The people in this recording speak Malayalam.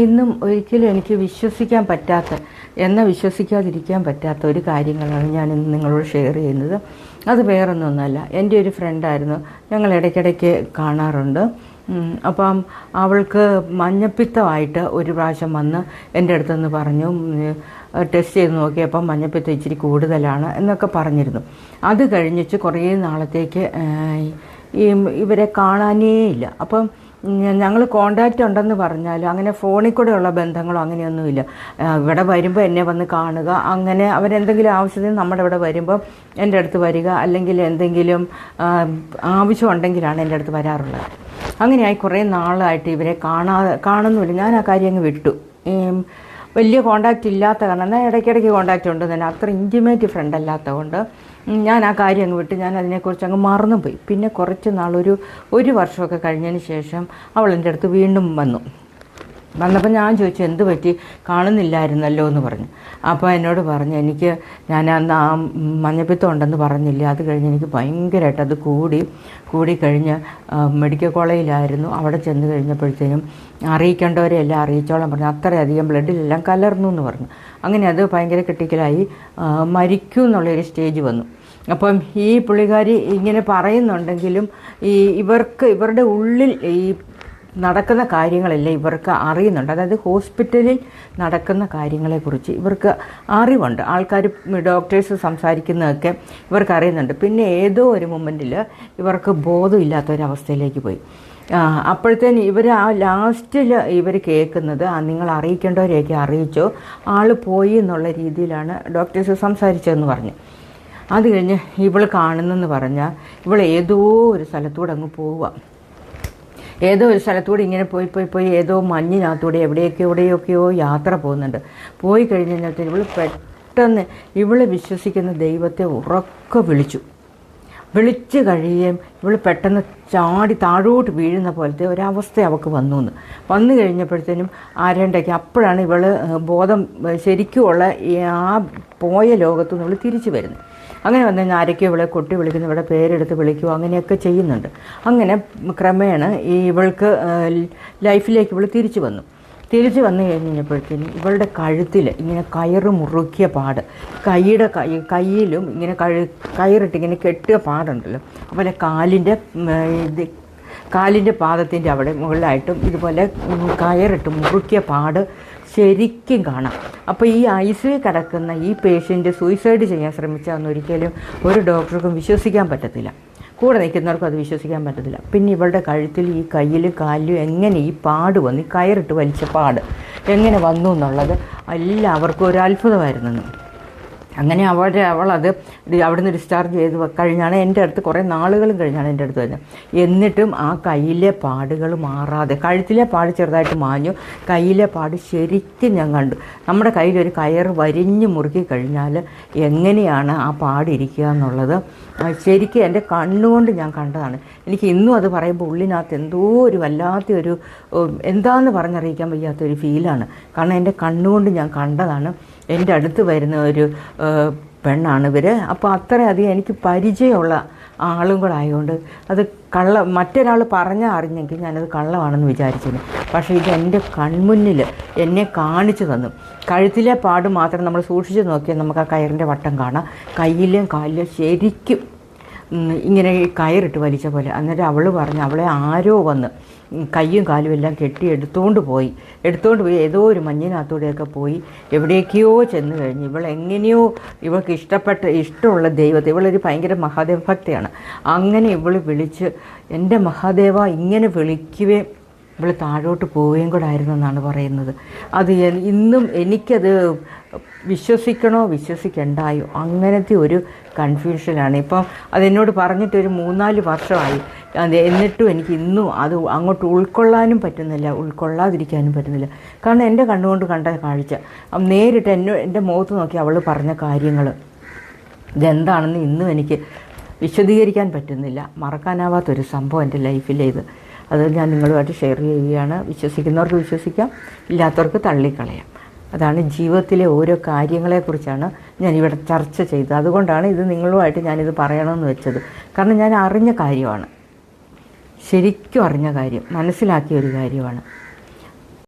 ഇന്നും ഒരിക്കലും എനിക്ക് വിശ്വസിക്കാൻ പറ്റാത്ത, എന്നെ വിശ്വസിക്കാതിരിക്കാൻ പറ്റാത്ത ഒരു കാര്യങ്ങളാണ് ഞാൻ ഇന്ന് നിങ്ങളോട് ഷെയർ ചെയ്യുന്നത്. അത് വേറൊന്നൊന്നുമല്ല, എൻ്റെ ഒരു ഫ്രണ്ടായിരുന്നു, ഞങ്ങൾ ഇടയ്ക്കിടയ്ക്ക് കാണാറുണ്ട്. അപ്പം അവൾക്ക് മഞ്ഞപ്പിത്തമായിട്ട് ഒരു പ്രാവശ്യം വന്ന് എൻ്റെ അടുത്തുനിന്ന് പറഞ്ഞു, ടെസ്റ്റ് ചെയ്ത് നോക്കിയപ്പം മഞ്ഞപ്പിത്തം ഇച്ചിരി കൂടുതലാണ് എന്നൊക്കെ പറഞ്ഞിരുന്നു. അത് കഴിഞ്ഞിട്ട് കുറേ നാളത്തേക്ക് ഇവരെ കാണാനേ ഇല്ല. അപ്പം ഞങ്ങൾ കോണ്ടാക്റ്റ് ഉണ്ടെന്ന് പറഞ്ഞാൽ അങ്ങനെ ഫോണിൽ കൂടെയുള്ള ബന്ധങ്ങളോ അങ്ങനെയൊന്നുമില്ല. ഇവിടെ വരുമ്പോൾ എന്നെ വന്ന് കാണുക, അങ്ങനെ അവരെന്തെങ്കിലും ആവശ്യത്തിന് നമ്മുടെ ഇവിടെ വരുമ്പോൾ എൻ്റെ അടുത്ത് വരിക, അല്ലെങ്കിൽ എന്തെങ്കിലും ആവശ്യമുണ്ടെങ്കിലാണ് എൻ്റെ അടുത്ത് വരാറുള്ളത്. അങ്ങനെയായി കുറേ നാളായിട്ട് ഇവരെ കാണുന്നുമില്ല. ഞാൻ ആ കാര്യം അങ്ങ് വിട്ടു. വലിയ കോണ്ടാക്റ്റ് ഇല്ലാത്ത കാരണം, എന്നാൽ ഇടയ്ക്കിടയ്ക്ക് കോണ്ടാക്റ്റ് ഉണ്ട് തന്നെ, അത്ര ഇൻറ്റിമേറ്റ് ഫ്രണ്ട് അല്ലാത്തതുകൊണ്ട് ഞാൻ ആ കാര്യം അങ്ങ് വിട്ട്, ഞാൻ അതിനെക്കുറിച്ച് അങ്ങ് മറന്നുപോയി. പിന്നെ കുറച്ച് നാൾ, ഒരു വർഷമൊക്കെ കഴിഞ്ഞതിന് ശേഷം അവൾ എൻ്റെ അടുത്ത് വീണ്ടും വന്നപ്പോൾ ഞാൻ ചോദിച്ചു, എന്ത് പറ്റി, കാണുന്നില്ലായിരുന്നല്ലോ എന്ന് പറഞ്ഞു. അപ്പോൾ എന്നോട് പറഞ്ഞു, ഞാൻ അന്ന് ആ മഞ്ഞപ്പിത്തം ഉണ്ടെന്ന് പറഞ്ഞില്ല, അത് കഴിഞ്ഞ് എനിക്ക് ഭയങ്കരമായിട്ട് അത് കൂടി കഴിഞ്ഞ് മെഡിക്കൽ കോളേജിലായിരുന്നു. അവിടെ ചെന്ന് കഴിഞ്ഞപ്പോഴത്തേനും അറിയിക്കേണ്ടവരെ എല്ലാം അറിയിച്ചോളാൻ പറഞ്ഞു. അത്രയധികം ബ്ലഡിലെല്ലാം കലർന്നു എന്ന് പറഞ്ഞു. അങ്ങനെ അത് ഭയങ്കര ക്രിട്ടിക്കലായി മരിക്കും എന്നുള്ളൊരു സ്റ്റേജ് വന്നു. അപ്പം ഈ പുള്ളിക്കാരി ഇങ്ങനെ പറയുന്നുണ്ടെങ്കിലും ഇവരുടെ ഉള്ളിൽ ഈ നടക്കുന്ന കാര്യങ്ങളെല്ലാം ഇവർക്ക് അറിയുന്നുണ്ട്. അതായത് ഹോസ്പിറ്റലിൽ നടക്കുന്ന കാര്യങ്ങളെക്കുറിച്ച് ഇവർക്ക് അറിവുണ്ട്. ആൾക്കാർ, ഡോക്ടേഴ്സ് സംസാരിക്കുന്നതൊക്കെ ഇവർക്ക് അറിയുന്നുണ്ട്. പിന്നെ ഏതോ ഒരു മൊമെൻറ്റിൽ ഇവർക്ക് ബോധമില്ലാത്തൊരവസ്ഥയിലേക്ക് പോയി. അപ്പോഴത്തേന് ഇവർ ആ ലാസ്റ്റിൽ ഇവർ കേൾക്കുന്നത്, നിങ്ങൾ അറിയിക്കേണ്ടവരെയൊക്കെ അറിയിച്ചോ, ആൾ പോയി എന്നുള്ള രീതിയിലാണ് ഡോക്ടേഴ്സ് സംസാരിച്ചതെന്ന് പറഞ്ഞു. അത് കഴിഞ്ഞ് ഇവൾ കാണുന്നെന്ന് പറഞ്ഞാൽ ഇവൾ ഏതോ ഒരു സ്ഥലത്തൂടെ അങ്ങ് പോവുക. ഏതോ ഒരു സ്ഥലത്തൂടെ ഇങ്ങനെ പോയി ഏതോ മഞ്ഞിനകത്തൂടെ എവിടെയൊക്കെയോ യാത്ര പോകുന്നുണ്ട്. പോയി കഴിഞ്ഞ് കഴിഞ്ഞാൽ ഇവൾ പെട്ടെന്ന് വിശ്വസിക്കുന്ന ദൈവത്തെ ഉറക്കെ വിളിച്ച് കഴിയുകയും ഇവൾ പെട്ടെന്ന് ചാടി താഴോട്ട് വീഴുന്ന പോലത്തെ ഒരവസ്ഥ അവൾക്ക് വന്നു കഴിഞ്ഞപ്പോഴത്തേനും ആരേണ്ടയ്ക്ക് അപ്പോഴാണ് ഇവൾ ബോധം ശരിക്കുമുള്ള ആ പോയ ലോകത്തു നിന്ന് ഇവൾ തിരിച്ചു വരുന്നത്. അങ്ങനെ വന്നു കഴിഞ്ഞാൽ ആരൊക്കെയോ ഇവളെ കൊട്ടി വിളിക്കുന്നു, ഇവിടെ പേരെടുത്ത് വിളിക്കുക, അങ്ങനെയൊക്കെ ചെയ്യുന്നുണ്ട്. അങ്ങനെ ക്രമേണ ഇവൾക്ക് ലൈഫിലേക്ക് ഇവൾ തിരിച്ചു വന്നു കഴിഞ്ഞപ്പോഴത്തേനും ഇവളുടെ കഴുത്തിൽ ഇങ്ങനെ കയറ് മുറുക്കിയ പാട്, കയ്യിലും ഇങ്ങനെ കയറിട്ട് ഇങ്ങനെ കെട്ടിയ പാടുണ്ടല്ലോ, അതുപോലെ കാലിൻ്റെ പാദത്തിൻ്റെ അവിടെ മുകളിലായിട്ടും ഇതുപോലെ കയറിട്ട് മുറുക്കിയ പാട് ശരിക്കും കാണാം. അപ്പോൾ ഈ ICU കിടക്കുന്ന ഈ പേഷ്യൻ്റ് സൂയിസൈഡ് ചെയ്യാൻ ശ്രമിച്ചാൽ ഒരിക്കലും ഒരു ഡോക്ടർക്കും വിശ്വസിക്കാൻ പറ്റത്തില്ല, കൂടെ നിൽക്കുന്നവർക്കും അത് വിശ്വസിക്കാൻ പറ്റത്തില്ല. പിന്നെ ഇവളുടെ കഴുത്തിൽ ഈ കയ്യിലും കാലിലും എങ്ങനെ ഈ പാട് വന്നു, ഈ കയറിട്ട് വലിച്ച പാട് എങ്ങനെ വന്നു എന്നുള്ളത് എല്ലാവർക്കും ഒരു അത്ഭുതമായിരുന്നു. അങ്ങനെ അവളത് അവിടുന്ന് ഡിസ്ചാർജ് ചെയ്ത് കഴിഞ്ഞാണ് എൻ്റെ അടുത്ത്, കുറേ നാളുകളും കഴിഞ്ഞാണ് എൻ്റെ അടുത്ത് വരുന്നത്. എന്നിട്ടും ആ കയ്യിലെ പാടുകൾ മാറാതെ, കഴുത്തിലെ പാട് ചെറുതായിട്ട് മാഞ്ഞു, കയ്യിലെ പാട് ശരിക്കും ഞാൻ കണ്ടു. നമ്മുടെ കയ്യിലൊരു കയറ് വരിഞ്ഞ് മുറുക്കി കഴിഞ്ഞാൽ എങ്ങനെയാണ് ആ പാടിരിക്കുക എന്നുള്ളത് ശരിക്കും എൻ്റെ കണ്ണുകൊണ്ട് ഞാൻ കണ്ടതാണ്. എനിക്ക് ഇന്നും അത് പറയുമ്പോൾ ഉള്ളിനകത്ത് എന്തോ ഒരു വല്ലാത്തൊരു, എന്താണെന്ന് പറഞ്ഞറിയിക്കാൻ വയ്യാത്തൊരു ഫീലാണ്. കാരണം എൻ്റെ കണ്ണുകൊണ്ട് ഞാൻ കണ്ടതാണ്. എൻ്റെ അടുത്ത് വരുന്ന ഒരു പെണ്ണാണ് ഇവർ. അപ്പോൾ അത്രയധികം എനിക്ക് പരിചയമുള്ള ആളും കൂടെ ആയതുകൊണ്ട് അത് മറ്റൊരാൾ പറഞ്ഞാൽ അറിഞ്ഞെങ്കിൽ ഞാനത് കള്ളമാണെന്ന് വിചാരിച്ചിരുന്നു. പക്ഷേ ഇത് എൻ്റെ കൺമുന്നിൽ എന്നെ കാണിച്ചു തന്നു. കഴുത്തിലെ പാട് മാത്രം നമ്മൾ സൂക്ഷിച്ച് നോക്കിയാൽ നമുക്ക് ആ കയറിൻ്റെ വട്ടം കാണാം. കയ്യിലും കാലിലും ശരിക്കും ഇങ്ങനെ കയറിട്ട് വലിച്ച പോലെ. എന്നിട്ട് അവൾ പറഞ്ഞു, അവളെ ആരോ വന്ന് കയ്യും കാലും എല്ലാം കെട്ടി എടുത്തുകൊണ്ട് പോയി ഏതോ ഒരു മഞ്ഞിനകത്തൂടെയൊക്കെ പോയി എവിടേക്കോ ചെന്ന് കഴിഞ്ഞ് ഇവളെങ്ങനെയോ ഇവൾക്ക് ഇഷ്ടമുള്ള ദൈവത്തെ, ഇവളൊരു ഭയങ്കര മഹാദേവ ഭക്തയാണ്, അങ്ങനെ ഇവൾ വിളിച്ച്, എൻ്റെ മഹാദേവ ഇങ്ങനെ വിളിക്കുകയും ഇവൾ താഴോട്ട് പോവുകയും കൂടെ ആയിരുന്നു എന്നാണ് പറയുന്നത്. അത് ഇന്നും എനിക്കത് വിശ്വസിക്കണോ വിശ്വസിക്കണ്ടായോ അങ്ങനത്തെ ഒരു കൺഫ്യൂഷനാണ്. ഇപ്പം അതെന്നോട് പറഞ്ഞിട്ടൊരു 3-4 വർഷമായി. എന്നിട്ടും എനിക്ക് ഇന്നും അത് അങ്ങോട്ട് ഉൾക്കൊള്ളാനും പറ്റുന്നില്ല, ഉൾക്കൊള്ളാതിരിക്കാനും പറ്റുന്നില്ല. കാരണം എൻ്റെ കണ്ണുകൊണ്ട് കണ്ട കാഴ്ച, നേരിട്ട് എൻ്റെ മുഖത്ത് നോക്കി അവൾ പറഞ്ഞ കാര്യങ്ങൾ ഇതെന്താണെന്ന് ഇന്നും എനിക്ക് വിശദീകരിക്കാൻ പറ്റുന്നില്ല. മറക്കാനാവാത്തൊരു സംഭവം എൻ്റെ ലൈഫിലേത്. അത് ഞാൻ നിങ്ങളുമായിട്ട് ഷെയർ ചെയ്യുകയാണ്. വിശ്വസിക്കുന്നവർക്ക് വിശ്വസിക്കാം, ഇല്ലാത്തവർക്ക് തള്ളിക്കളയാം. അതാണ് ജീവിതത്തിലെ ഓരോ കാര്യങ്ങളെക്കുറിച്ചാണ് ഞാനിവിടെ ചർച്ച ചെയ്തത്. അതുകൊണ്ടാണ് ഇത് നിങ്ങളുമായിട്ട് ഞാനിത് പറയണമെന്ന് വെച്ചത്. കാരണം ഞാൻ അറിഞ്ഞ കാര്യമാണ്, ശരിക്കും അറിഞ്ഞ കാര്യം, മനസ്സിലാക്കിയ ഒരു കാര്യമാണ്.